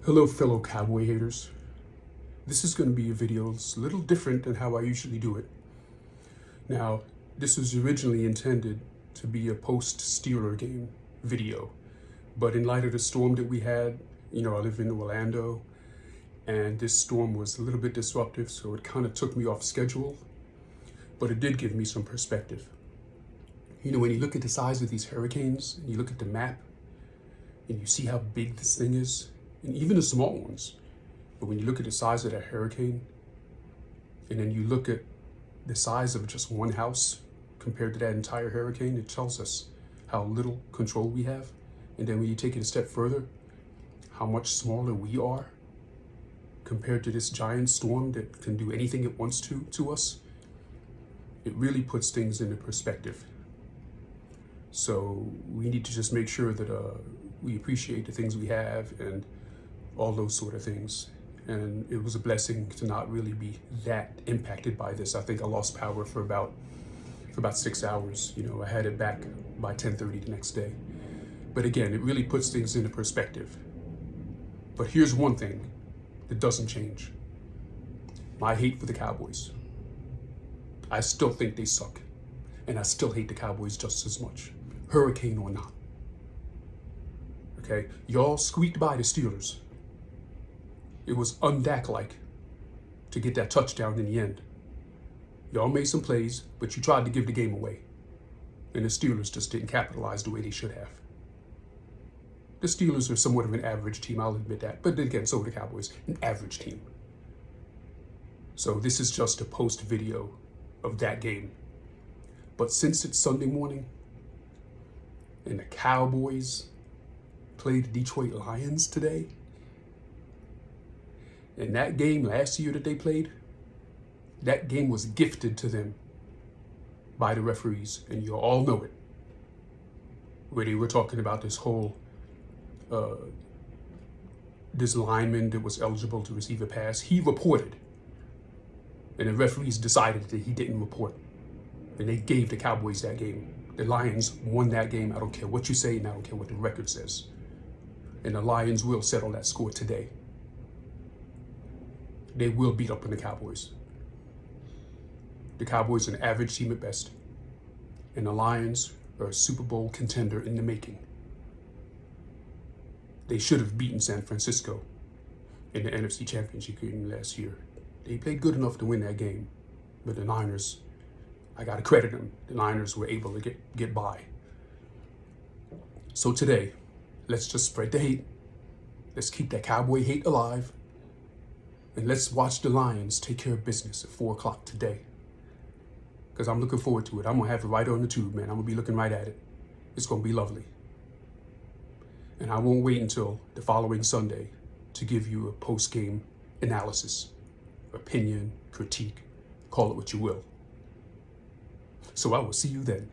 Hello, fellow Cowboy haters. This is going to be a video that's a little different than how I usually do it. Now, this was originally intended to be a post-Steeler game video, but in light of the storm that we had, I live in Orlando, and this storm was a little bit disruptive, so it kind of took me off schedule, but it did give me some perspective. When you look at the size of these hurricanes, and you look at the map, and you see how big this thing is, and even the small ones. But when you look at the size of that hurricane, and then you look at the size of just one house compared to that entire hurricane, it tells us how little control we have. And then when you take it a step further, how much smaller we are compared to this giant storm that can do anything it wants to us, it really puts things into perspective. So we need to just make sure that we appreciate the things we have and all those sort of things. And it was a blessing to not really be that impacted by this. I think I lost power for about 6 hours. I had it back by 10:30 the next day. But again, it really puts things into perspective. But here's one thing that doesn't change. My hate for the Cowboys. I still think they suck. And I still hate the Cowboys just as much, hurricane or not. Okay, y'all squeaked by the Steelers. It was un-Dak-like to get that touchdown in the end. Y'all made some plays, but you tried to give the game away. And the Steelers just didn't capitalize the way they should have. The Steelers are somewhat of an average team, I'll admit that. But then again, so are the Cowboys, an average team. So this is just a post video of that game. But since it's Sunday morning, and the Cowboys played the Detroit Lions today, and that game last year that they played, that game was gifted to them by the referees, and you all know it. Where they were talking about this whole, this lineman that was eligible to receive a pass, he reported, and the referees decided that he didn't report, and they gave the Cowboys that game. The Lions won that game. I don't care what you say, and I don't care what the record says. And the Lions will settle that score today. They will beat up on the Cowboys. The Cowboys are an average team at best. And the Lions are a Super Bowl contender in the making. They should have beaten San Francisco in the NFC Championship game last year. They played good enough to win that game. But the Niners, I gotta credit them. The Niners were able to get by. So today, let's just spread the hate. Let's keep that Cowboy hate alive. And let's watch the Lions take care of business at 4 o'clock today. Because I'm looking forward to it. I'm going to have it right on the tube, man. I'm going to be looking right at it. It's going to be lovely. And I won't wait until the following Sunday to give you a post-game analysis, opinion, critique, call it what you will. So I will see you then.